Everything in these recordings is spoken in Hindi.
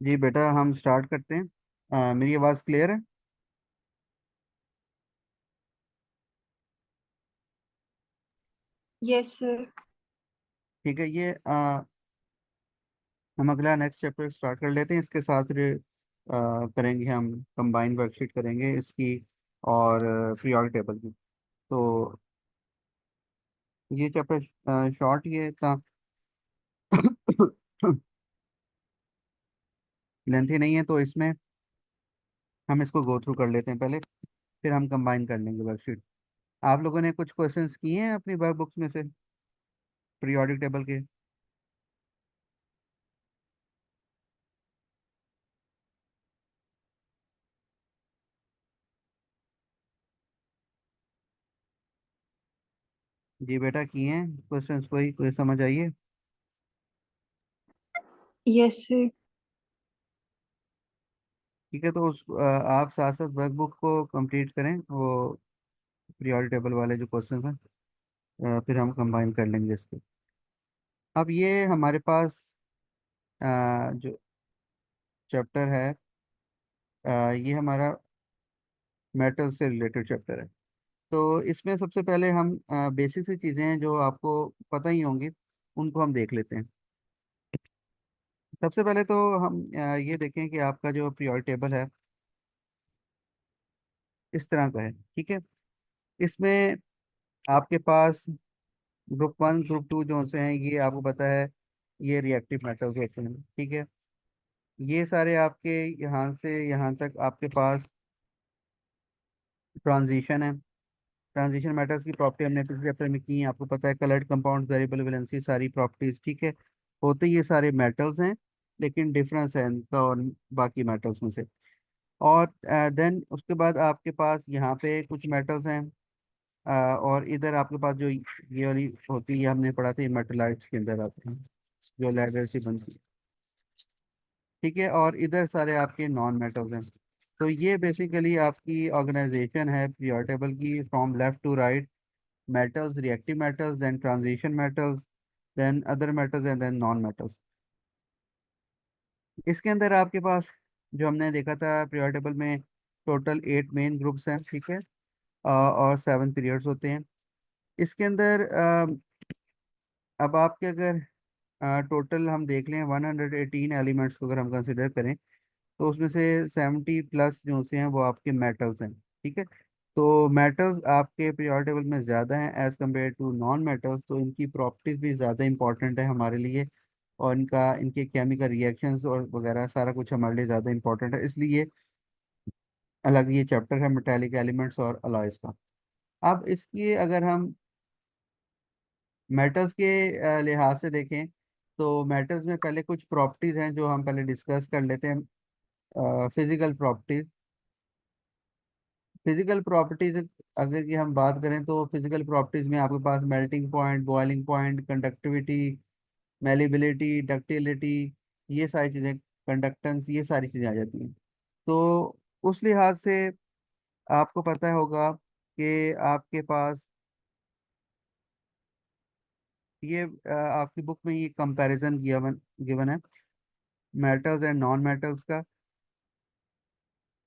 जी बेटा, हम स्टार्ट करते हैं। मेरी आवाज़ क्लियर है? Yes sir. ठीक है। ये हम अगला नेक्स्ट चैप्टर स्टार्ट कर लेते हैं। इसके साथ फिर करेंगे हम कंबाइन वर्कशीट करेंगे इसकी, और पीरियोडिक टेबल की। तो ये चैप्टर शॉर्ट ही है इतना लेंथी नहीं है, तो इसमें हम इसको गो थ्रू कर लेते हैं पहले, फिर हम कंबाइन कर लेंगे वर्कशीट। आप लोगों ने कुछ क्वेश्चंस किए हैं अपनी वर्क बुक्स में से पीरियोडिक टेबल के? जी बेटा, किए हैं क्वेश्चंस? कोई समझ आइए? Yes sir. ठीक है, तो आप साथ साथ वर्कबुक को कंप्लीट करें, वो पीरियोडिक टेबल वाले जो क्वेश्चंस हैं, फिर हम कंबाइन कर लेंगे इसके। अब ये हमारे पास जो चैप्टर है, ये हमारा मेटल से रिलेटेड चैप्टर है। तो इसमें सबसे पहले हम बेसिक सी चीज़ें हैं जो आपको पता ही होंगी, उनको हम देख लेते हैं। सबसे पहले तो हम ये देखें कि आपका जो पीरियोडिक टेबल है इस तरह का है। ठीक है। इसमें आपके पास ग्रुप वन ग्रुप टू जो से हैं, ये आपको पता है, ये रिएक्टिव मेटल्स होते हैं। ठीक है। ये सारे आपके यहाँ से यहाँ तक आपके पास ट्रांजिशन है। ट्रांजिशन मेटल्स की प्रॉपर्टी हमने पिछले चैप्टर में की है, आपको पता है, कलर्ड कंपाउंड, वेरिएबल वैलेंसी, सारी प्रॉपर्टीज। ठीक है। होते ये सारे मेटल्स हैं, लेकिन डिफरेंस है इनका और बाकी मेटल्स में से। और देन उसके बाद आपके पास यहाँ पे कुछ मेटल्स हैं, और इधर आपके पास जो ये वाली होती है, हमने पढ़ा था, ये मेटलाइट्स के अंदर आते हैं, जो लेडर से बनती है। ठीक है। और इधर सारे आपके नॉन मेटल्स हैं। तो ये बेसिकली आपकी ऑर्गेनाइजेशन है पीरियोडिक टेबल की, from left to right: metals, reactive metals, then transition metals, then other metals and then non metals. इसके अंदर आपके पास जो हमने देखा था पीरियोडिक टेबल में, टोटल 8 मेन ग्रुप्स हैं। ठीक है। और 7 पीरियड्स होते हैं इसके अंदर। अब आपके अगर टोटल हम देख लें, 118 एलिमेंट्स को अगर हम कंसिडर करें, तो उसमें से 70+ जो से हैं वो आपके मेटल्स हैं। ठीक है। तो मेटल्स आपके पीरियोडिक टेबल में ज़्यादा हैं as compare to non metals, तो इनकी प्रॉपर्टीज भी ज़्यादा इंपॉर्टेंट है हमारे लिए, और इनके केमिकल रिएक्शंस और वगैरह सारा कुछ हमारे लिए ज़्यादा इंपॉर्टेंट है, इसलिए अलग ये चैप्टर है मेटालिक एलिमेंट्स और अलॉयज का। अब इसकी अगर हम मेटल्स के लिहाज से देखें, तो मेटल्स में पहले कुछ प्रॉपर्टीज हैं जो हम पहले डिस्कस कर लेते हैं। Physical properties. फिजिकल प्रॉपर्टीज अगर की हम बात करें, तो फिजिकल प्रॉपर्टीज में आपके पास melting point, boiling point, conductivity, malleability, ductility, ये सारी चीज़ें, कंडक्टेंस, ये सारी चीज़ें आ जाती हैं। तो उस लिहाज से आपको पता होगा कि आपके पास ये आपकी बुक में ये कंपैरिजन गिवन गिवन है मेटल्स एंड नॉन मेटल्स का।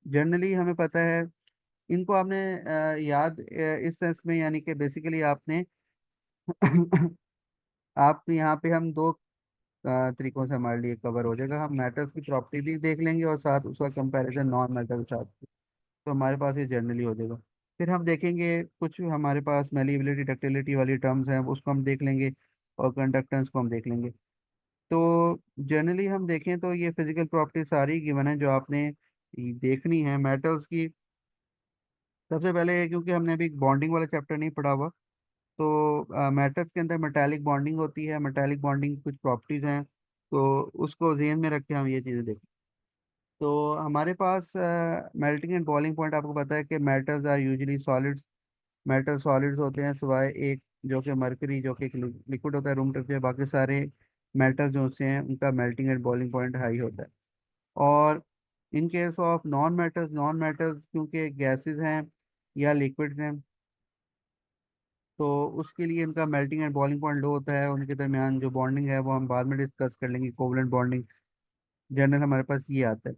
जनरली हमें पता है, इनको आपने याद इस सेंस में, यानी कि बेसिकली आपने आप यहाँ पे हम दो तरीकों से हमारे लिए कवर हो जाएगा। हम मेटल्स की प्रॉपर्टी भी देख लेंगे और साथ उसका कंपैरिजन नॉन मेटल के साथ, तो हमारे पास ये जनरली हो जाएगा। फिर हम देखेंगे कुछ हमारे पास मेलिबिलिटी, डक्टिलिटी वाली टर्म्स हैं, उसको हम देख लेंगे, और कंडक्टेंस को हम देख लेंगे। तो जनरली हम देखें तो ये फिजिकल प्रॉपर्टी सारी गिवन है जो आपने देखनी है मेटल्स की। सबसे पहले, क्योंकि हमने अभी बॉन्डिंग वाला चैप्टर नहीं पढ़ा हुआ, तो मेटल्स के अंदर मेटालिक बॉन्डिंग होती है। मेटालिक बॉन्डिंग कुछ प्रॉपर्टीज हैं, तो उसको ध्यान में रख के हम ये चीज़ें देखें। तो हमारे पास मेल्टिंग एंड बॉइलिंग पॉइंट, आपको पता है कि metals are usually solids. Metal solids होते हैं, सिवाय एक जो कि मरकरी, जो कि एक लिक्विड होता है रूम टेम्परेचर, बाकी सारे मेटल जो होते हैं उनका melting and boiling point high होता है। और in case of non metals क्योंकि गैसेस हैं या लिक्विड्स हैं, तो उसके लिए इनका मेल्टिंग एंड बॉइलिंग पॉइंट लो होता है। उनके दरमियान जो बॉन्डिंग है वो हम बाद में डिस्कस कर लेंगे, कोवलेंट बॉन्डिंग। जनरल हमारे पास ये आता है।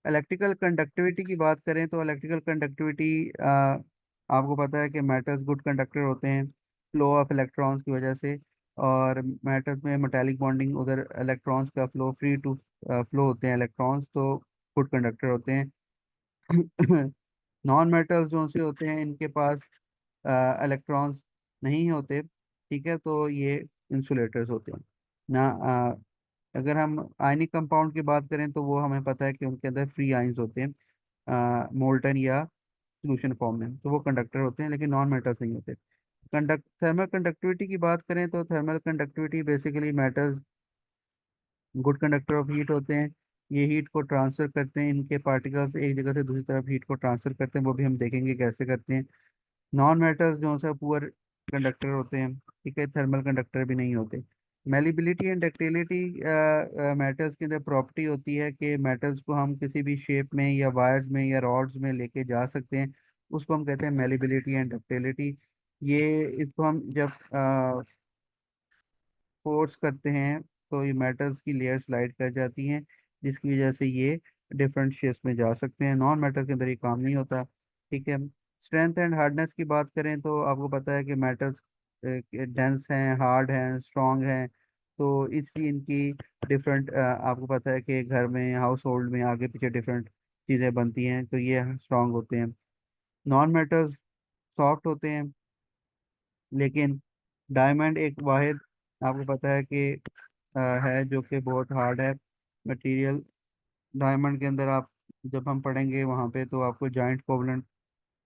इलेक्ट्रिकल कंडक्टिविटी की बात करें तो इलेक्ट्रिकल कंडक्टिविटी आपको पता है कि मेटल्स गुड कंडक्टर होते हैं फ्लो ऑफ इलेक्ट्रॉन्स की वजह से। और मेटल्स में मेटालिक बॉन्डिंग, उधर इलेक्ट्रॉन्स का फ्लो, फ्री टू फ्लो होते हैं इलेक्ट्रॉन्स, तो गुड कंडक्टर होते हैं। नॉन मेटल्स जो से होते हैं इनके पास इलेक्ट्रॉन्स नहीं होते, ठीक है, तो ये इंसुलेटर्स होते हैं ना। अगर हम आयनिक कंपाउंड की बात करें तो वो हमें पता है कि उनके अंदर फ्री आयंस होते हैं मोल्टन या सोल्यूशन फॉर्म में, तो वो कंडक्टर होते हैं, लेकिन नॉन मेटल्स नहीं होते। थर्मल कंडक्टिविटी की बात करें तो thermal conductivity basically metals good conductor of heat होते हैं। ये हीट को ट्रांसफर करते हैं, इनके पार्टिकल्स एक जगह से दूसरी तरफ हीट को ट्रांसफर करते हैं, वो भी हम देखेंगे कैसे करते हैं। नॉन मेटल्स जो है पुअर कंडक्टर होते हैं, ठीक है, थर्मल कंडक्टर भी नहीं होते। मेलिबिलिटी एंड डक्टिलिटी मेटल्स के अंदर प्रॉपर्टी होती है कि मेटल्स को हम किसी भी शेप में या वायर्स में या रॉड्स में लेके जा सकते हैं, उसको हम कहते हैं मेलिबिलिटी एंड डक्टिलिटी। ये इसको हम जब फोर्स करते हैं तो ये मेटल्स की लेयर स्लाइड कर जाती हैं, जिसकी वजह से ये डिफरेंट शेप्स में जा सकते हैं। नॉन मेटल के अंदर ये काम नहीं होता, ठीक है। स्ट्रेंथ एंड हार्डनेस की बात करें तो आपको पता है कि मेटल्स डेंस हैं, हार्ड हैं, स्ट्रॉन्ग हैं, तो इसलिए इनकी डिफरेंट, आपको पता है कि घर में, हाउस होल्ड में आगे पीछे डिफरेंट चीज़ें बनती हैं, तो ये स्ट्रॉन्ग होते हैं। नॉन मेटल्स सॉफ्ट होते हैं, लेकिन डायमंड एक वाहिद, आपको पता है कि है जो कि बहुत हार्ड है मटेरियल। डायमंड के अंदर आप जब हम पढ़ेंगे वहाँ पे तो आपको जॉइंट कोवलेंट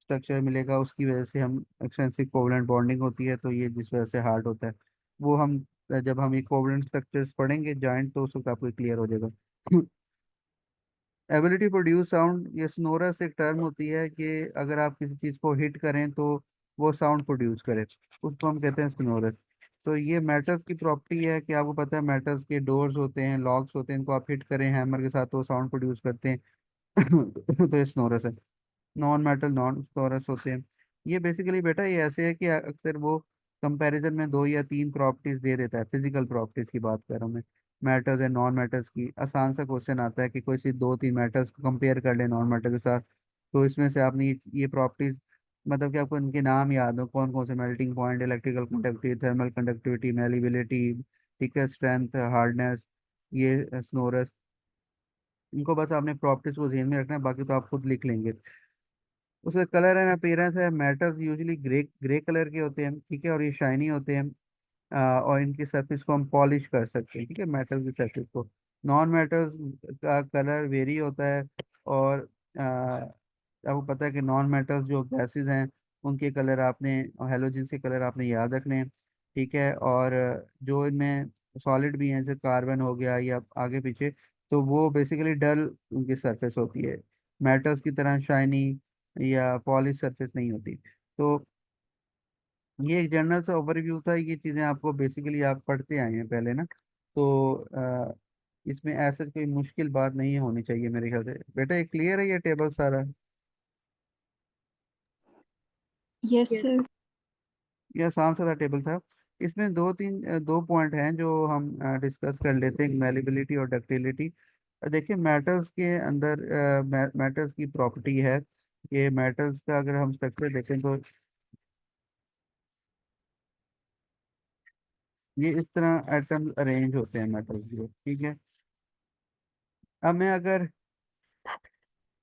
स्ट्रक्चर मिलेगा, उसकी वजह से हम एक्सटेंसिव कोवलेंट बॉन्डिंग होती है, तो ये जिस वजह से हार्ड होता है। वो हम जब हम ये कोवलेंट स्ट्रक्चर्स पढ़ेंगे जॉइंट, तो उस वक्त आपको क्लियर हो जाएगा। एबिलिटी प्रोड्यूस साउंड, ये स्नोरस एक टर्म होती है कि अगर आप किसी चीज़ को हिट करें तो वो साउंड प्रोड्यूस करे, उसको हम कहते हैं स्नोरस। तो ये मेटल्स की प्रॉपर्टी है कि आपको पता है मेटल्स के डोर्स होते हैं, लॉक्स होते हैं, इनको आप हिट करें हैमर के साथ तो साउंड प्रोड्यूस करते हैं। तो ये स्नोरस है। नॉन मेटल नॉन स्टोरस होते हैं। ये बेसिकली बेटा ये ऐसे है कि अक्सर वो कंपैरिजन में दो या तीन प्रॉपर्टीज दे देता है, फिजिकल प्रॉपर्टीज की बात कर रहा हूँ मैं, मेटल्स एंड नॉन मेटल्स की। आसान सा क्वेश्चन आता है कि कोई सी दो तीन मेटल्स को कंपेयर कर ले नॉन मेटल के साथ, तो इसमें से आपने ये प्रॉपर्टीज, मतलब कि आपको इनके नाम याद हो कौन कौन से, melting point, electrical conductivity, thermal conductivity, malleability, ठीक है, स्ट्रेंथ, हार्डनेस, ये स्नोरस, इनको बस आपने प्रॉपर्टीज को ध्यान में रखना है, बाकी तो आप खुद लिख लेंगे। उसका कलर एंड अपीयरेंस है, metals usually grey grey colour के होते हैं, ठीक है, और ये शाइनी होते हैं। और इनकी सरफेस को हम पॉलिश कर सकते हैं, ठीक है, मेटल की सरफेस को। नॉन मेटल्स का कलर वेरी होता है, और आपको पता है कि नॉन मेटल्स जो गैसेस हैं उनके कलर आपने, हेलोजन के कलर आपने याद रखने हैं, ठीक है। और जो इनमें सॉलिड भी हैं, जैसे कार्बन हो गया या आगे पीछे, तो वो बेसिकली डल उनकी सरफेस होती है, मेटल्स की तरह शाइनी या पॉलिश सरफेस नहीं होती। तो ये एक जनरल सा ओवरव्यू था, ये चीज़ें आपको बेसिकली आप पढ़ते आए हैं पहले ना, तो इसमें ऐसा कोई मुश्किल बात नहीं होनी चाहिए मेरे ख्याल से। बेटा ये क्लियर है ये टेबल सारा? Yes sir. ये आसान सा टेबल था। इसमें दो पॉइंट हैं जो हम डिस्कस कर लेते हैं, मेलिबिलिटी और डक्टिलिटी। देखिए मेटल्स के अंदर मेटल्स की प्रॉपर्टी है, ये मेटल्स का अगर हम स्ट्रक्चर देखें तो ये इस तरह एटम्स अरेंज होते हैं मेटल्स के, ठीक है। अब मैं अगर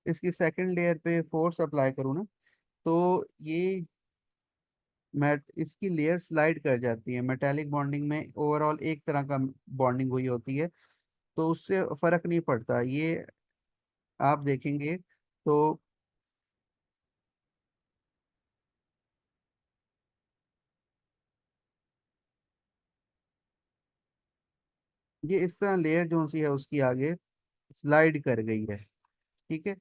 इसकी सेकंड लेयर पे फोर्स अप्लाई करूँ ना, तो ये मैट इसकी लेयर स्लाइड कर जाती है, मेटालिक बॉन्डिंग में ओवरऑल एक तरह का बॉन्डिंग हुई होती है, तो उससे फर्क नहीं पड़ता। ये आप देखेंगे तो ये इस तरह लेयर जो सी है उसकी आगे स्लाइड कर गई है, ठीक है।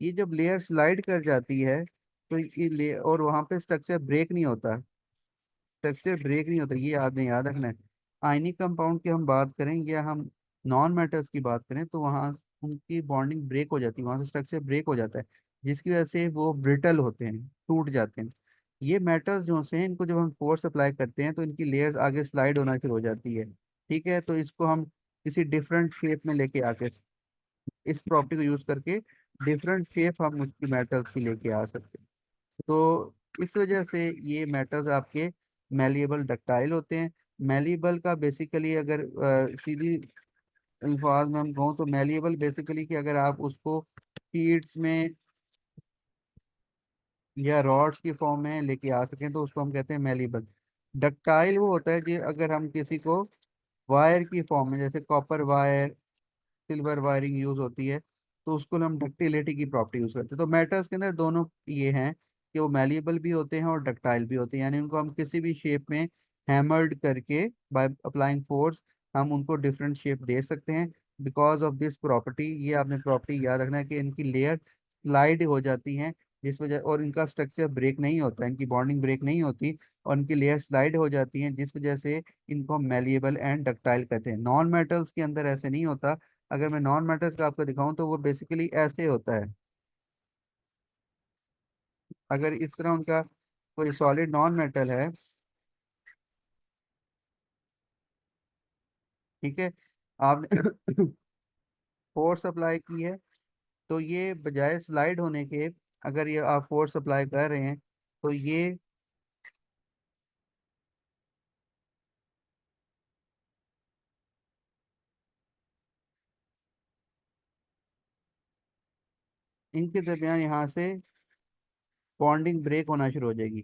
ये जब लेयर स्लाइड कर जाती है तो ये लेयर, और वहां पे स्ट्रक्चर ब्रेक नहीं होता, स्ट्रक्चर ब्रेक नहीं होता, ये याद रखना है। आयनिक कंपाउंड की हम बात करें या हम नॉन मेटल्स की बात करें तो वहाँ उनकी बॉन्डिंग ब्रेक हो जाती है, वहाँ से स्ट्रक्चर ब्रेक हो जाता है, जिसकी वजह से वो ब्रिटल होते हैं, टूट जाते हैं। ये मेटल्स जो से हैं इनको जब हम फोर्स अप्लाई करते हैं तो इनकी लेयर्स आगे स्लाइड होना शुरू हो जाती है, ठीक है, तो इसको हम किसी डिफरेंट शेप में लेके आके इस प्रॉपर्टी को यूज करके डिफरेंट शेप हम उसकी मेटल्स की लेके आ सकते हैं। तो इस वजह से ये मेटल्स आपके मेलिएबल डक्टाइल होते हैं। मेलिएबल का बेसिकली अगर सीधी अल्फाज में हम कहूँ तो मेलिएबल बेसिकली कि अगर आप उसको शीट्स में या रॉड्स की फॉर्म में लेके आ सकें तो उसको हम कहते हैं मेलिएबल। डक्टाइल वो होता है कि अगर हम किसी को वायर की फॉर्म में, जैसे copper wire, silver wiring use होती है, तो उसको हम डक्टिलिटी की प्रॉपर्टी यूज करते हैं। तो मेटल्स के अंदर दोनों ये हैं कि वो मैलिएबल भी होते हैं और डक्टाइल भी होते हैं, यानी उनको हम किसी भी शेप में हैमर्ड करके बाय अप्लाइंग फोर्स हम उनको डिफरेंट शेप दे सकते हैं। बिकॉज ऑफ दिस प्रॉपर्टी, ये आपने प्रॉपर्टी याद रखना है कि इनकी लेयर स्लाइड हो जाती हैं, जिस वजह, और इनका स्ट्रक्चर ब्रेक नहीं होता, इनकी बॉन्डिंग ब्रेक नहीं होती, और इनकी लेयर स्लाइड हो जाती हैं, जिस वजह से इनको हम मेलिएबल एंड डक्टाइल कहते हैं। नॉन मेटल्स के अंदर ऐसे नहीं होता। अगर मैं नॉन मेटल्स का आपको दिखाऊं तो वो बेसिकली ऐसे होता है। अगर इस तरह उनका कोई सॉलिड नॉन मेटल है, ठीक है, आपने फोर्स अप्लाई की है, तो ये बजाय स्लाइड होने के, अगर ये आप फोर्स अप्लाई कर रहे हैं तो ये इनके दरमियान यहाँ से बॉन्डिंग ब्रेक होना शुरू हो जाएगी।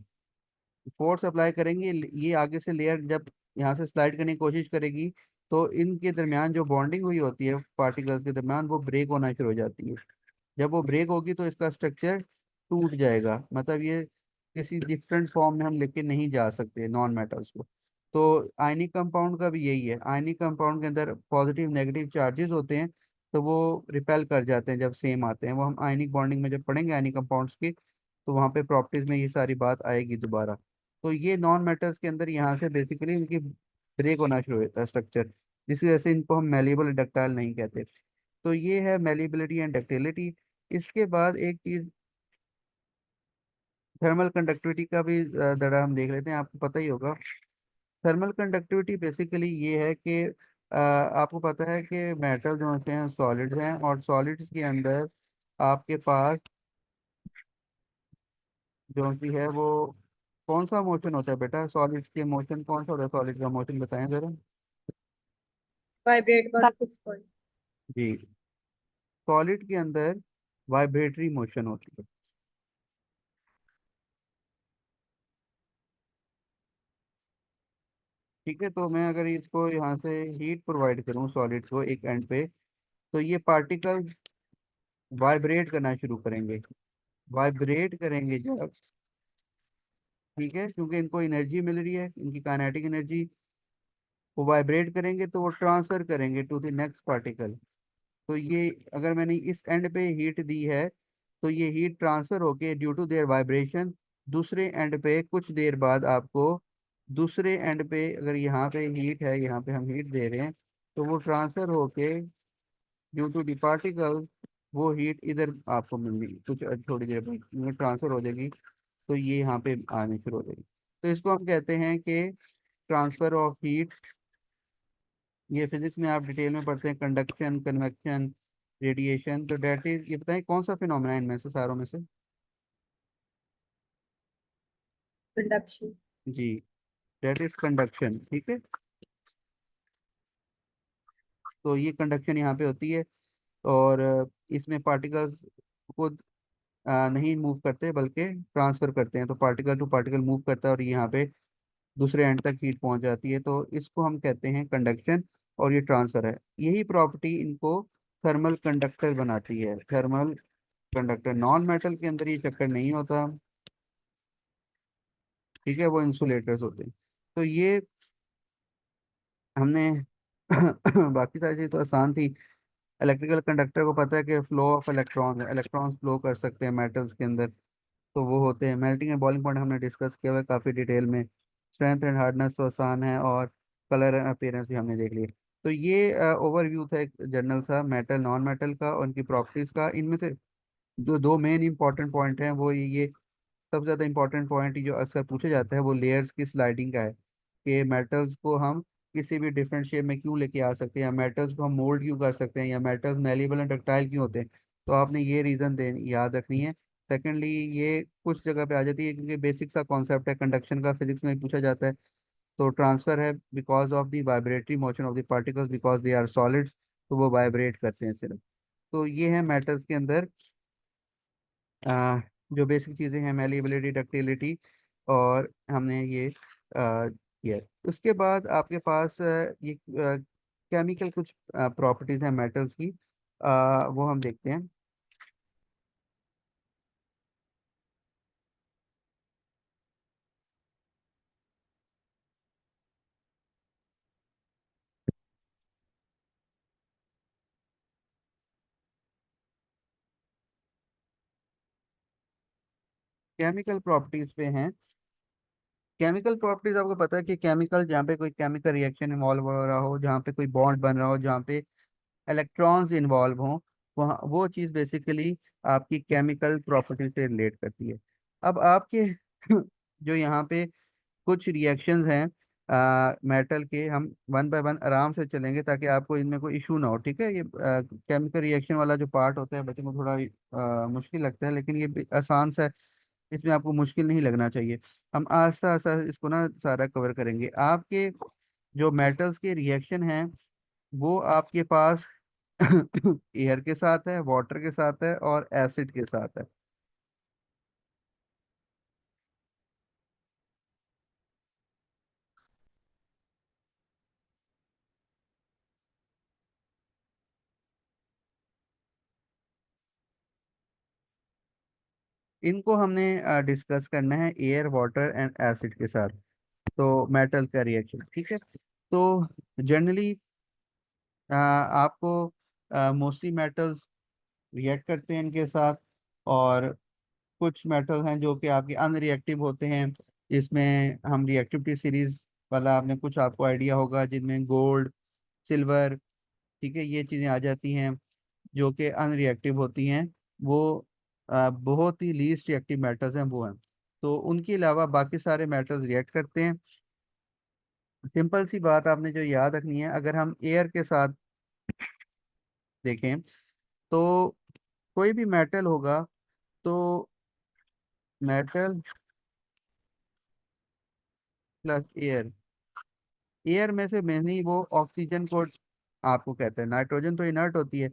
फोर्स अप्लाई करेंगे, ये आगे से लेयर जब यहाँ से स्लाइड करने की कोशिश करेगी, तो इनके दरमियान जो बॉन्डिंग हुई होती है पार्टिकल्स के दरमियान, वो ब्रेक होना शुरू हो जाती है। जब वो ब्रेक होगी तो इसका स्ट्रक्चर टूट जाएगा, मतलब ये किसी डिफरेंट फॉर्म में हम लेके नहीं जा सकते नॉन मेटल्स को। तो आयनिक कंपाउंड का भी यही है। आयनिक कंपाउंड के अंदर पॉजिटिव नेगेटिव चार्जेस होते हैं, तो वो रिपेल कर जाते हैं जब सेम आते हैं। वो हम आयनिक बॉन्डिंग में जब पढ़ेंगे आयनिक कंपाउंड्स की, तो वहाँ पे प्रॉपर्टीज में ये सारी बात आएगी दोबारा। तो ये नॉन मेटल्स के अंदर यहाँ से बेसिकली इनकी ब्रेक होना शुरू होता है स्ट्रक्चर, जिस वजह से इनको हम मेलिएबल डक्टाइल नहीं कहते। तो ये है मेलिबिलिटी एंड डक्टिलिटी। इसके बाद एक चीज, थर्मल कंडक्टिविटी का भी दड़ा हम देख लेते हैं। आपको पता ही होगा, थर्मल कंडक्टिविटी बेसिकली ये है कि आपको पता है कि मेटल जो होते हैं सॉलिड्स हैं, और सॉलिड्स के अंदर आपके पास जो कि है वो कौन सा मोशन होता है बेटा? सॉलिड्स के मोशन कौन सा होता है? सॉलिड का मोशन बताएं जरा। वाइब्रेट पर फिक्स पॉइंट। जी, सॉलिड के अंदर वाइब्रेटरी मोशन होती है। ठीक है, तो मैं अगर इसको यहाँ से हीट प्रोवाइड करूँ सॉलिड को एक एंड पे, तो ये पार्टिकल वाइब्रेट करना शुरू करेंगे। वाइब्रेट करेंगे जब, ठीक है, क्योंकि इनको एनर्जी मिल रही है, इनकी काइनेटिक एनर्जी, वो वाइब्रेट करेंगे तो वो ट्रांसफर करेंगे टू द नेक्स्ट पार्टिकल। तो ये, अगर मैंने इस एंड पे हीट दी है, तो ये हीट ट्रांसफर होके ड्यू टू देयर वाइब्रेशन दूसरे एंड पे कुछ देर बाद आपको, दूसरे एंड पे अगर यहाँ पे हीट है, यहाँ पे हम हीट दे रहे हैं, तो वो ट्रांसफर होके ड्यू टू दी पार्टिकल, वो हीट इधर आपको मिलनी कुछ थोड़ी देर बाद ट्रांसफर हो जाएगी, तो ये यहाँ पे आने शुरू हो जाएगी। तो इसको हम कहते हैं कि ट्रांसफर ऑफ हीट। ये फिजिक्स में आप डिटेल में पढ़ते हैं, कंडक्शन, कन्वेक्शन, रेडिएशन। तो डेट इज, ये बताएं कौन सा फिनोमेना इनमें से, सारों में से? कंडक्शन। जी, डेट इज कंडक्शन। ठीक है, तो ये कंडक्शन यहाँ पे होती है, और इसमें पार्टिकल्स को नहीं मूव करते बल्कि ट्रांसफर करते हैं। तो पार्टिकल टू पार्टिकल मूव करता है और यहाँ पे दूसरे एंड तक हीट पहुंच जाती है, तो इसको हम कहते हैं कंडक्शन। और ये ट्रांसफर है, यही प्रॉपर्टी इनको थर्मल कंडक्टर बनाती है। थर्मल कंडक्टर, नॉन मेटल के अंदर ये चक्कर नहीं होता, ठीक है, वो इंसुलेटर्स होते हैं। तो ये हमने बाकी सारी चीज़ तो आसान थी। इलेक्ट्रिकल कंडक्टर को पता है कि फ्लो ऑफ इलेक्ट्रॉन है, इलेक्ट्रॉन्स फ्लो कर सकते हैं मेटल्स के अंदर, तो वो होते हैं। मेल्टिंग एंड बॉइलिंग पॉइंट हमने डिस्कस किया हुआ है काफ़ी डिटेल में। स्ट्रेंथ एंड हार्डनेस तो आसान है, और कलर एंड अपीयरेंस भी हमने देख लिया। तो ये ओवरव्यू था एक जनरल सा मेटल नॉन मेटल का और उनकी प्रॉपर्टीज का। इनमें से जो दो मेन इंपॉर्टेंट पॉइंट हैं वो ये सबसे ज़्यादा इंपॉर्टेंट पॉइंट जो अक्सर पूछा जाता है वो लेयर्स की स्लाइडिंग का है, कि मेटल्स को हम किसी भी डिफरेंट शेप में क्यों लेके आ सकते हैं, या मेटल्स को हम मोल्ड क्यों कर सकते हैं, या मेटल्स मेलेबल एंड डक्टाइल क्यों होते हैं। तो आपने ये रीज़न दे याद रखनी है। सेकेंडली, ये कुछ जगह पे आ जाती है क्योंकि बेसिक सा कॉन्सेप्ट है, कंडक्शन का फिजिक्स में पूछा जाता है। तो ट्रांसफर है because of the vibratory motion of the particles because they are solids, तो वो वाइब्रेट करते हैं सिर्फ। तो ये है मेटल्स के अंदर आ, जो बेसिक चीज़ें हैं, मेलिएबिलिटी, डक्टिलिटी, और हमने ये किया। उसके बाद आपके पास ये केमिकल कुछ प्रॉपर्टीज हैं मेटल्स की, वो हम देखते हैं। केमिकल प्रॉपर्टीज पे हैं। केमिकल प्रॉपर्टीज आपको पता है कि केमिकल, जहाँ पे कोई केमिकल रिएक्शन इन्वॉल्व हो रहा हो, जहाँ पे कोई बॉन्ड बन रहा हो, जहाँ पे इलेक्ट्रॉन्स इन्वॉल्व हों, वहाँ वो चीज़ बेसिकली आपकी केमिकल प्रॉपर्टी से रिलेट करती है। अब आपके जो यहाँ पे कुछ रिएक्शंस हैं मेटल के, हम वन बाय वन आराम से चलेंगे ताकि आपको इनमें कोई इशू ना हो, ठीक है। ये केमिकल रिएक्शन वाला जो पार्ट होता है बच्चों को थोड़ा मुश्किल लगता है, लेकिन ये आसान सा है, इसमें आपको मुश्किल नहीं लगना चाहिए। हम आस्ता आस्ता इसको ना सारा कवर करेंगे। आपके जो मेटल्स के रिएक्शन हैं, वो आपके पास एयर के साथ है, वाटर के साथ है, और एसिड के साथ है। इनको हमने डिस्कस करना है एयर, वाटर एंड एसिड के साथ। तो मेटल का रिएक्शन, ठीक है। तो जनरली आपको मोस्टली मेटल्स रिएक्ट करते हैं इनके साथ, और कुछ मेटल हैं जो कि आपके अनरिएक्टिव होते हैं। इसमें हम रिएक्टिविटी सीरीज वाला, आपने कुछ आपको आइडिया होगा, जिनमें गोल्ड, सिल्वर, ठीक है, ये चीज़ें आ जाती हैं जो कि अनरिएक्टिव होती हैं। वो बहुत ही लीस्ट रिएक्टिव मेटल्स हैं, वो हैं। तो उनके अलावा बाकी सारे मेटल्स रिएक्ट करते हैं। सिंपल सी बात आपने जो याद रखनी है, अगर हम एयर के साथ देखें तो कोई भी मेटल होगा, तो मेटल प्लस एयर, एयर में से मेन ही वो ऑक्सीजन को आपको कहते हैं। नाइट्रोजन तो इनर्ट होती है,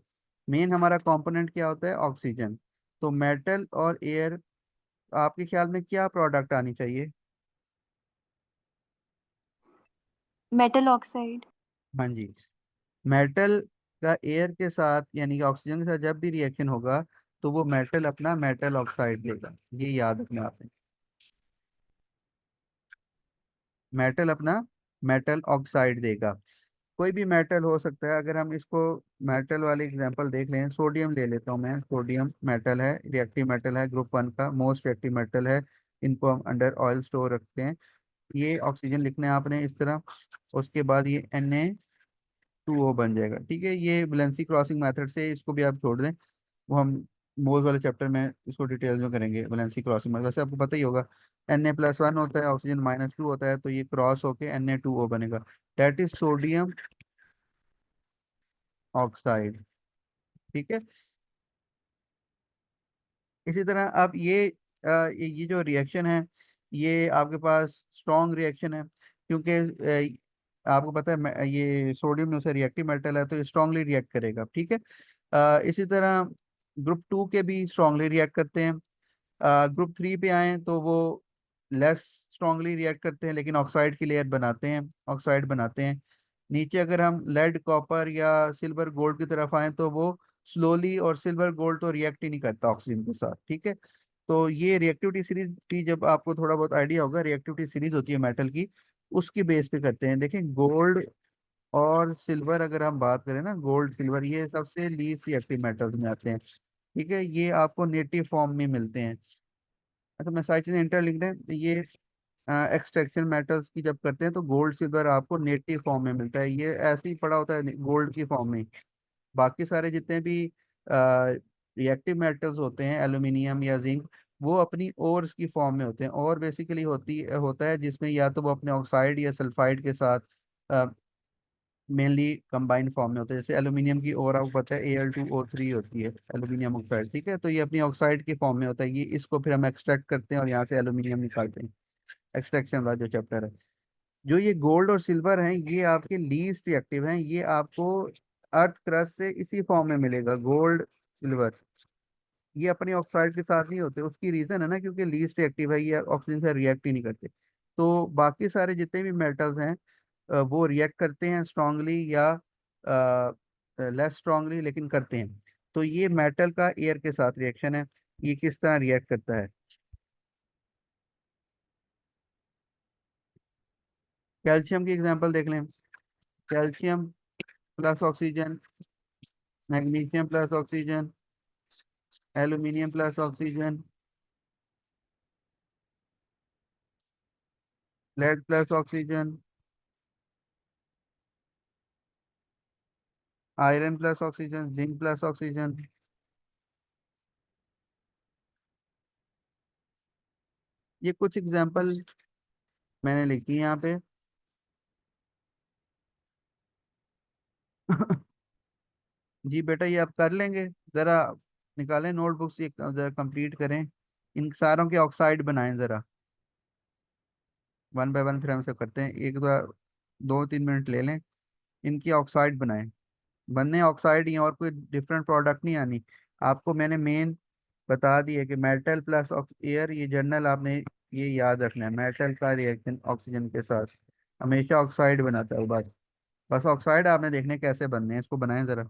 मेन हमारा कंपोनेंट क्या होता है, ऑक्सीजन। तो मेटल और एयर, आपके ख्याल में क्या प्रोडक्ट आनी चाहिए। Metal oxide. हाँ जी, मेटल का एयर के साथ यानी कि ऑक्सीजन के साथ जब भी रिएक्शन होगा, तो वो मेटल अपना मेटल ऑक्साइड देगा, ये याद रखना आपने। मेटल अपना मेटल ऑक्साइड देगा। कोई भी मेटल हो सकता है, अगर हम इसको मेटल वाले एग्जांपल देख लें, सोडियम ले लेता हूँ मैं। सोडियम मेटल है, रिएक्टिव मेटल है, ग्रुप वन का मोस्ट रिएक्टिव मेटल है। इनको हम अंडर ऑयल स्टोर रखते हैं। ये ऑक्सीजन लिखना है आपने इस तरह, उसके बाद ये Na2O बन जाएगा, ठीक है। ये वैलेंसी क्रॉसिंग मेथड से, इसको भी आप छोड़ दें, वो हम मोल्स वाले चैप्टर में इसको डिटेल्स में करेंगे। वैलेंसी क्रॉसिंग में वैसे आपको पता ही होगा, Na+1 होता है, ऑक्सीजन -2 होता है, तो ये क्रॉस होके Na2O बनेगा। डेट इज सोडियम ऑक्साइड, ठीक है। इसी तरह अब ये जो रिएक्शन है, ये आपके पास स्ट्रॉन्ग रिएक्शन है, क्योंकि आपको पता है ये सोडियम में से रिएक्टिव मेटल है, तो ये स्ट्रांगली रिएक्ट करेगा, ठीक है। इसी तरह ग्रुप टू के भी स्ट्रांगली रिएक्ट करते हैं। ग्रुप थ्री पे आए तो वो लेस स्ट्रांगली रिएक्ट करते हैं, लेकिन ऑक्साइड की लेयर बनाते हैं, ऑक्साइड बनाते हैं। नीचे अगर हम लेड, कॉपर या सिल्वर, गोल्ड की तरफ आए तो वो स्लोली, और सिल्वर गोल्ड तो रिएक्ट ही नहीं करता ऑक्सीजन के साथ, ठीक है। तो ये रिएक्टिविटी सीरीज की, जब आपको थोड़ा बहुत आइडिया होगा, रिएक्टिविटी सीरीज होती है मेटल की, उसकी बेस पे करते हैं। देखें, गोल्ड और सिल्वर अगर हम बात करें ना, गोल्ड सिल्वर ये सबसे लीस्ट रिएक्टिव मेटल्स में आते हैं, ठीक है। ये आपको नेटिव फॉर्म में मिलते हैं। अच्छा, मैं सारी चीजें इंटर लिख दें, ये एक्सट्रैक्शन मेटल्स की जब करते हैं तो गोल्ड सिल्वर आपको नेटिव फॉर्म में मिलता है, ये ऐसे ही पड़ा होता है गोल्ड की फॉर्म में। बाकी सारे जितने भी रिएक्टिव मेटल्स होते हैं, एल्यूमिनियम या जिंक, वो अपनी ओर्स की फॉर्म में होते हैं। और बेसिकली होता है जिसमें या तो वो अपने ऑक्साइड या सल्फाइड के साथ मेनली कंबाइंड फॉर्म में होते हैं। जैसे एल्यूमिनियम की ओर आपको पता है Al2O3 होती है, एल्यूमिनियम ऑक्साइड, ठीक है। तो ये अपनी ऑक्साइड के फॉर्म में होता है, ये इसको फिर हम एक्सट्रैक्ट करते हैं और यहाँ से एल्यूमिनियम निकालते हैं। एक्सट्रैक्शन वाला जो चैप्टर है। जो ये गोल्ड और सिल्वर हैं, ये आपके लीस्ट रिएक्टिव हैं, ये आपको अर्थ क्रस्ट से इसी फॉर्म में मिलेगा, गोल्ड सिल्वर। ये अपने ऑक्साइड के साथ नहीं होते, उसकी रीजन है ना, क्योंकि लीस्ट रिएक्टिव है, ये ऑक्सीजन से रिएक्ट ही नहीं करते। तो बाकी सारे जितने भी मेटल्स हैं वो रिएक्ट करते हैं स्ट्रांगली या लेस स्ट्रांगली, लेकिन करते हैं। तो ये मेटल का एयर के साथ रिएक्शन है। ये किस तरह रिएक्ट करता है? कैल्शियम की एग्जांपल देख लें। Calcium plus oxygen, magnesium plus oxygen, aluminium plus oxygen, lead plus oxygen, iron plus oxygen, zinc plus oxygen. ये कुछ एग्जांपल मैंने लिखी है यहाँ पे। जी बेटा, ये आप कर लेंगे। जरा निकालें नोटबुक्स, ये जरा कंप्लीट करें। इन सारों के ऑक्साइड बनाएं जरा, वन बाय वन, फिर हम सब करते हैं। एक दो 2-3 मिनट ले लें, इनकी ऑक्साइड बनाएं। बनने ऑक्साइड ही हैं, और कोई डिफरेंट प्रोडक्ट नहीं आनी। आपको मैंने मेन बता दी है कि मेटल प्लस एयर, ये जर्नल आपने ये याद रखना है। मेटल का रिएक्शन ऑक्सीजन के साथ हमेशा ऑक्साइड बनाता है वो, बस। बस ऑक्साइड आपने देखने कैसे बनने हैं, इसको बनाएं जरा।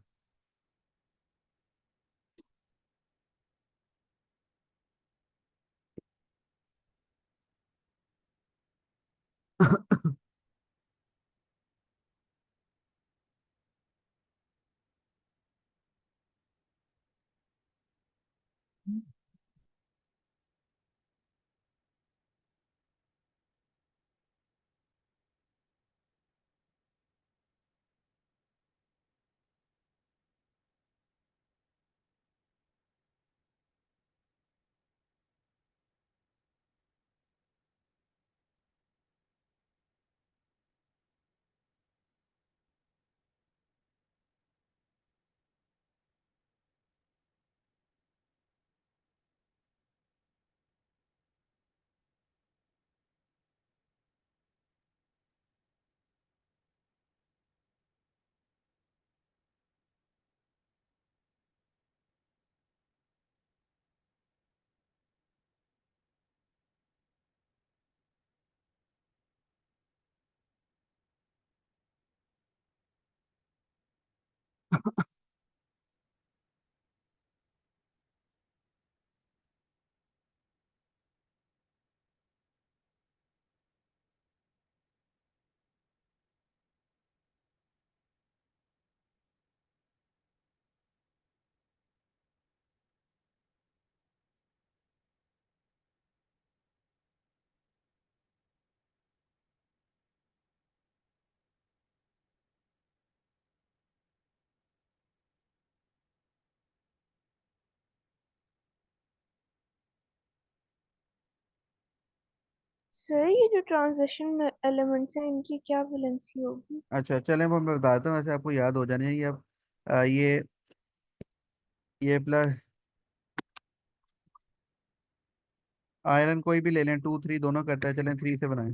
सर ये जो ट्रांजिशन एलिमेंट्स हैं इनकी क्या वैलेंसी होगी? अच्छा चलें, वो मैं बताता हूँ, वैसे आपको याद हो जाने ये अब। ये प्लस आयरन कोई भी ले लें, 2 3 दोनों करता है, चलें 3 से बनाएं।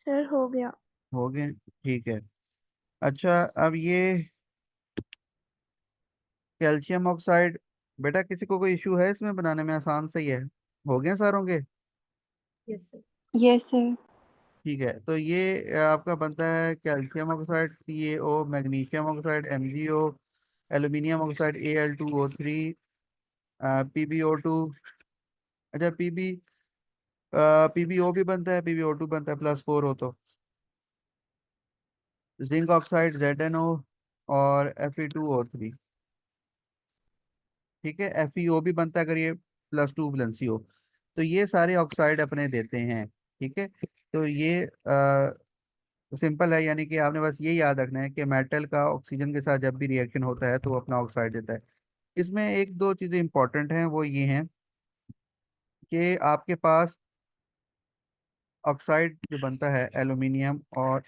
सर हो गया। हो गए, ठीक है। अच्छा अब ये कैल्शियम ऑक्साइड, बेटा किसी को कोई इशू है इसमें बनाने में? आसान सही है, हो गए सारों के? Yes sir. Yes sir. ठीक है, तो ये आपका बनता है calcium oxide CaO, magnesium oxide MgO, aluminium oxide Al2O3, PbO2। अच्छा, PbO भी बनता है, PbO2 बनता है +4 हो तो। जिंक ऑक्साइड ZnO और Fe2O3। ठीक है, FeO भी बनता है अगर ये +2 वैलेंसी हो। तो ये सारे ऑक्साइड अपने देते हैं। ठीक है, तो ये सिंपल है, यानी कि आपने बस ये याद रखना है कि मेटल का ऑक्सीजन के साथ जब भी रिएक्शन होता है तो वो अपना ऑक्साइड देता है। इसमें एक दो चीज़ें इंपॉर्टेंट हैं, वो ये हैं कि आपके पास ऑक्साइड जो बनता है एल्यूमिनियम और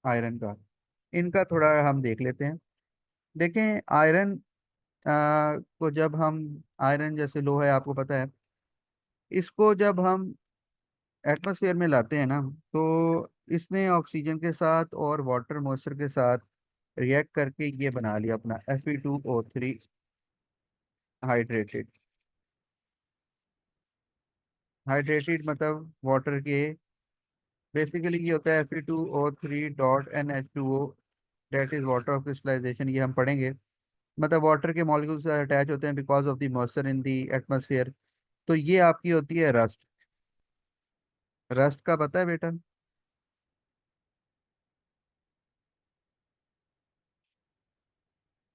आयरन का, इनका थोड़ा हम देख लेते हैं। देखें, आयरन को जब हम, आयरन जैसे लोहा है आपको पता है, इसको जब हम एटमॉस्फेयर में लाते हैं ना, तो इसने ऑक्सीजन के साथ और वाटर मॉइस्चर के साथ रिएक्ट करके ये बना लिया अपना Fe2O3 हाइड्रेटेड। हाइड्रेटेड मतलब वाटर के, बेसिकली ये होता है Fe2O3.NH2O, that is water of crystallisation, ये हम पढ़ेंगे। मतलब वाटर के मॉलिक्यूल्स अटैच होते हैं because of the moisture in the atmosphere. तो ये आपकी होती है रस्ट। रस्ट का पता है बेटा?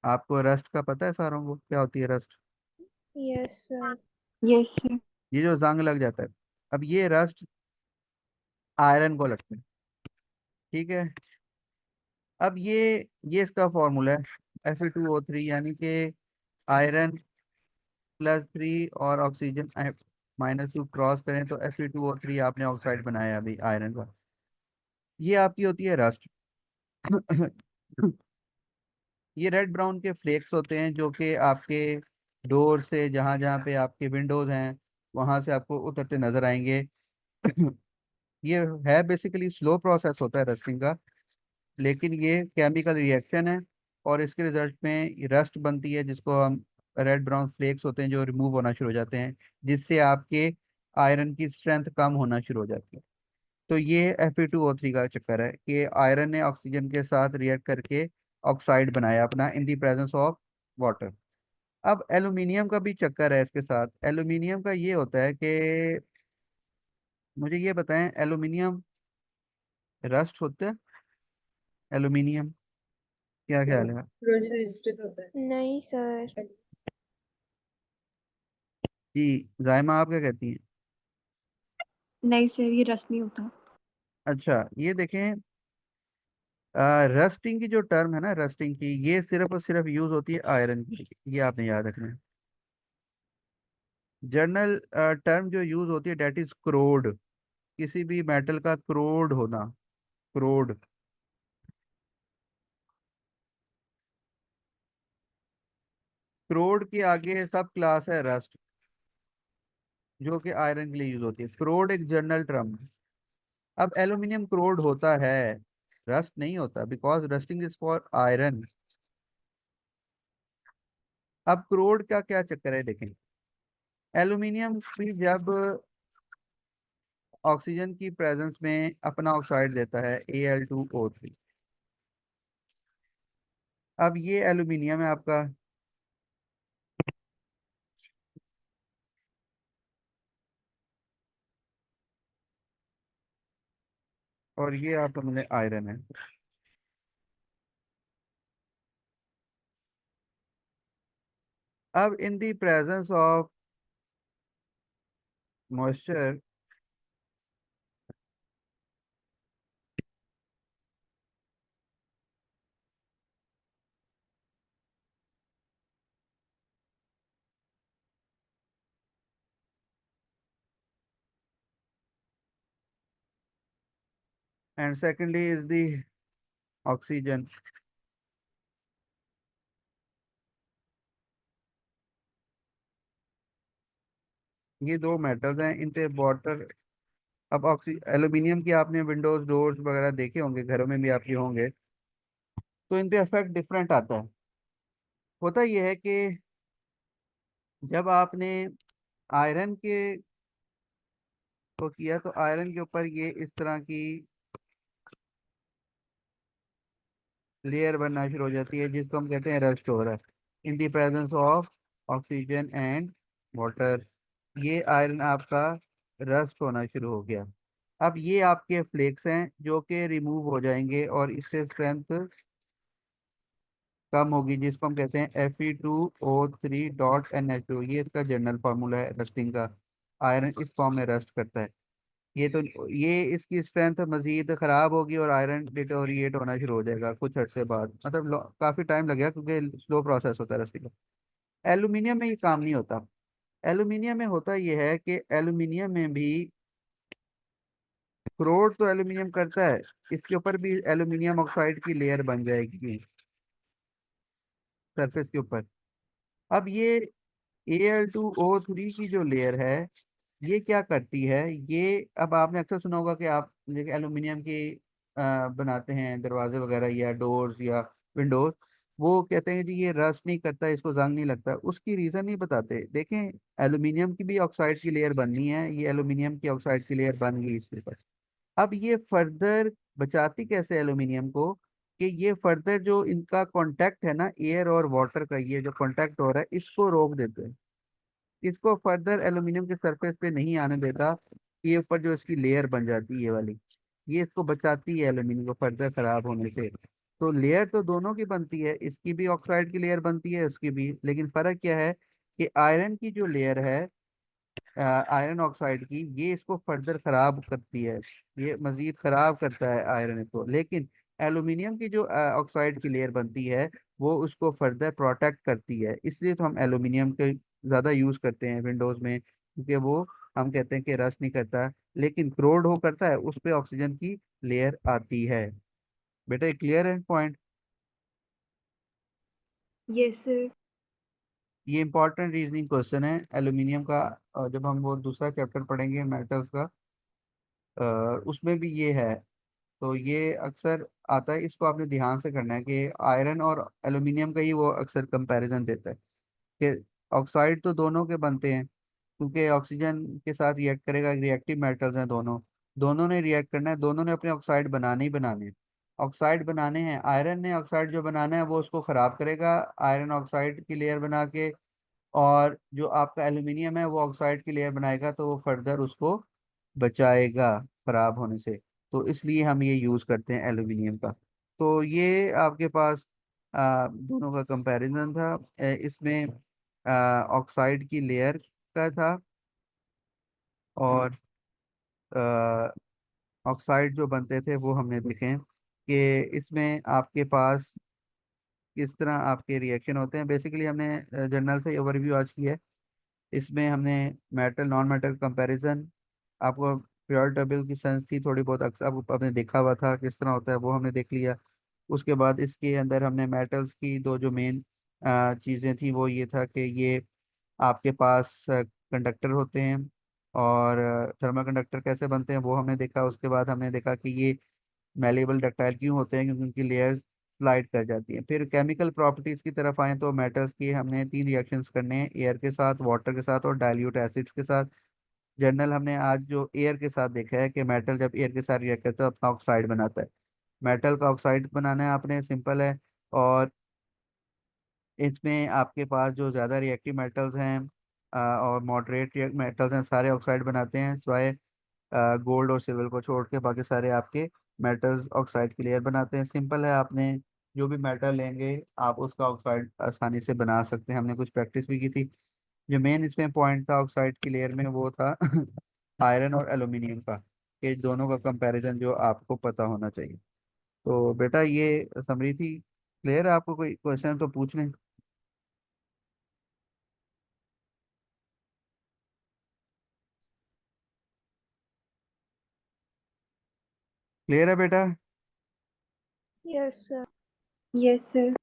आपको रस्ट का पता है सारों को, क्या होती है rust? Yes sir. Yes sir. ये जो जंग लग जाता है, अब ये रस्ट आयरन को लगता है। ठीक है, अब ये इसका फॉर्मूला है Fe2O3, यानी कि आयरन +3 और ऑक्सीजन -2 क्रॉस करें तो Fe2O3 आपने ऑक्साइड बनाया अभी आयरन का। ये आपकी होती है रस्ट। ये रेड ब्राउन के फ्लेक्स होते हैं जो कि आपके डोर से, जहाँ जहाँ पे आपके विंडोज हैं, वहां से आपको उतरते नजर आएंगे। ये है बेसिकली स्लो प्रोसेस होता है रस्टिंग का, लेकिन ये केमिकल रिएक्शन है और इसके रिजल्ट में रस्ट बनती है, जिसको हम, रेड ब्राउन फ्लेक्स होते हैं जो रिमूव होना शुरू हो जाते हैं, जिससे आपके आयरन की स्ट्रेंथ कम होना शुरू हो जाती है। तो ये Fe2O3 का चक्कर है कि आयरन ने ऑक्सीजन के साथ रिएक्ट करके ऑक्साइड बनाया अपना इन दी प्रेजेंस ऑफ वाटर। अब एल्यूमिनियम का भी चक्कर है इसके साथ। एल्यूमिनियम का ये होता है कि, मुझे ये बताएं, एल्यूमिनियम रस्ट होता है? एल्यूमिनियम, क्या ख्याल है? corrosion resistant होता है। नहीं सर। जी, जायमा आप क्या कहती हैं? नहीं सर, ये रस नहीं होता। अच्छा, ये देखें, रस्टिंग की जो टर्म है ना, रस्टिंग की, ये सिर्फ और सिर्फ यूज होती है आयरन की, ये आपने याद रखना है। जर्नल टर्म जो यूज होती है डेट इज क्रोड, किसी भी मेटल का क्रोड होना, क्रोड। क्रोड के आगे सब क्लास है रस्ट, जो कि आयरन के लिए यूज होती है। क्रोड एक जर्नल टर्म है। अब एल्यूमिनियम क्रोड होता है, रस्ट नहीं होता, because rusting is for iron. अब क्रोड का क्या चक्कर है देखें। एल्यूमिनियम भी जब ऑक्सीजन की प्रेजेंस में अपना ऑक्साइड देता है Al2O3, अब ये एल्यूमिनियम है आपका, और ये आपका मतलब आयरन है। अब in the presence of moisture, and secondly is the oxygen. ये दो मेटल्स हैं, इन पे वाटर, अब ऑक्सी एल्यूमिनियम की आपने विंडोज डोर्स वगैरह देखे होंगे, घरों में भी आपके होंगे, तो इन पे इफेक्ट डिफरेंट आता है। होता यह है कि जब आपने आयरन के को किया तो आयरन के ऊपर ये इस तरह की लेयर बनना शुरू हो जाती है, जिसको हम कहते हैं रस्ट हो रहा है in the presence of oxygen and water. ये आयरन आपका रस्ट होना शुरू हो गया। अब ये आपके फ्लेक्स हैं जो कि रिमूव हो जाएंगे और इससे स्ट्रेंथ कम होगी, जिसको हम कहते हैं Fe2O3.NH2। ये इसका जनरल फार्मूला है रस्टिंग का। आयरन इस फॉर्म में रस्ट करता है। ये तो ये इसकी स्ट्रेंथ मजीद खराब होगी और आयरन डिटोरिएट होना शुरू हो जाएगा कुछ अर्से बाद, मतलब काफी टाइम लगेगा क्योंकि स्लो प्रोसेस होता है रस्टिंग का। एल्यूमिनियम में ये काम नहीं होता। एल्यूमिनियम में होता यह है कि एल्यूमिनियम में भी क्रोड तो एल्यूमिनियम करता है, इसके ऊपर भी एल्यूमिनियम ऑक्साइड की लेयर बन जाएगी सरफेस के ऊपर। अब ये Al2O3 की जो लेयर है ये क्या करती है, ये अब आपने अक्सर सुना होगा कि आप एल्यूमिनियम की बनाते हैं दरवाजे वगैरह या डोर्स या विंडोज, वो कहते हैं जी ये रस्ट नहीं करता, इसको जंग नहीं लगता। उसकी रीजन नहीं बताते। देखें, एल्यूमिनियम की भी ऑक्साइड की लेयर बननी है, ये एल्यूमिनियम की ऑक्साइड की लेयर बन गई इसके ऊपर। अब ये फर्दर बचाती कैसे एल्यूमिनियम को, कि ये फर्दर जो इनका कांटेक्ट है ना एयर और वाटर का, ये जो कांटेक्ट हो रहा है इसको रोक देते हैं, इसको फर्दर एल्यूमिनियम के सरफेस पे नहीं आने देता। ये ऊपर जो इसकी लेयर बन जाती है ये वाली, ये इसको बचाती है एल्यूमिनियम को फर्दर खराब होने से। तो लेयर तो दोनों की बनती है, इसकी भी ऑक्साइड की लेयर बनती है, इसकी भी, लेकिन फर्क क्या है कि आयरन की जो लेयर है आयरन ऑक्साइड की, ये इसको फर्दर खराब करती है, ये मजीद खराब करता है आयरन को। लेकिन एल्यूमिनियम की जो ऑक्साइड की लेयर बनती है वो उसको फर्दर प्रोटेक्ट करती है। इसलिए तो हम एल्यूमिनियम के ज़्यादा यूज़ करते हैं विंडोज़ में, क्योंकि वो हम कहते हैं कि रस्ट नहीं करता। लेकिन क्रोड हो करता है, उस पर ऑक्सीजन की लेयर आती है। बेटा ये क्लियर है पॉइंट? Yes sir. ये इंपॉर्टेंट रीजनिंग क्वेश्चन है एल्यूमिनियम का। जब हम वो दूसरा चैप्टर पढ़ेंगे मेटल्स का, उसमें भी ये है। तो ये अक्सर आता है, इसको आपने ध्यान से करना है कि आयरन और एल्यूमिनियम का ही वो अक्सर कंपैरिजन देता है कि ऑक्साइड तो दोनों के बनते हैं, क्योंकि ऑक्सीजन के साथ रिएक्ट करेगा, रिएक्टिव मेटल्स हैं दोनों, दोनों ने रिएक्ट करना है, दोनों ने अपने ऑक्साइड बनाने ही बनाने हैं। ऑक्साइड बनाने हैं, आयरन ने ऑक्साइड जो बनाना है वो उसको खराब करेगा आयरन ऑक्साइड की लेयर बना के, और जो आपका एल्यूमिनियम है वो ऑक्साइड की लेयर बनाएगा तो वो फर्दर उसको बचाएगा खराब होने से। तो इसलिए हम ये यूज़ करते हैं एल्यूमिनियम का। तो ये आपके पास दोनों का कंपैरिजन था। इसमें ऑक्साइड की लेयर का था, और ऑक्साइड जो बनते थे वो हमने देखे हैं कि इसमें आपके पास किस तरह आपके रिएक्शन होते हैं। बेसिकली हमने जर्नल से ओवरव्यू आज किया है। इसमें हमने मेटल नॉन मेटल कंपैरिजन, आपको प्योर टेबल की सेंस थी थोड़ी बहुत, अक्सर आपने देखा हुआ था किस तरह होता है, वो हमने देख लिया। उसके बाद इसके अंदर हमने मेटल्स की दो जो मेन चीज़ें थी वो ये था कि ये आपके पास कंडक्टर होते हैं, और थर्मल कंडक्टर कैसे बनते हैं वो हमने देखा। उसके बाद हमने देखा कि ये मेलेबल डक्टाइल क्यों होते हैं, क्योंकि उनकी लेयर्स स्लाइड कर जाती हैं। फिर केमिकल प्रॉपर्टीज की तरफ आए तो मेटल्स की हमने तीन रिएक्शंस करने हैं, एयर के साथ, वाटर के साथ और डाइल्यूट एसिड्स के साथ। जनरल हमने आज जो एयर के साथ देखा है कि मेटल जब एयर के साथ रिएक्ट करता है तो अपना ऑक्साइड बनाता है। मेटल का ऑक्साइड बनाना है आपने, सिंपल है। और इसमें आपके पास जो ज़्यादा रिएक्टिव मेटल्स हैं और मॉडरेट मेटल्स हैं सारे ऑक्साइड बनाते हैं, सिवाय गोल्ड और सिल्वर को छोड़ के बाकी सारे आपके मेटल्स ऑक्साइड की लेयर बनाते हैं। सिंपल है, आपने जो भी मेटल लेंगे आप उसका ऑक्साइड आसानी से बना सकते हैं, हमने कुछ प्रैक्टिस भी की थी। जो मेन इसमें पॉइंट था ऑक्साइड की लेयर में वो था आयरन और एल्यूमिनियम का, कि दोनों का कंपैरिजन जो आपको पता होना चाहिए। तो बेटा ये समरी थी। क्लियर है? आपको कोई क्वेश्चन तो पूछ लें। क्लियर है बेटा? Yes sir. Yes sir.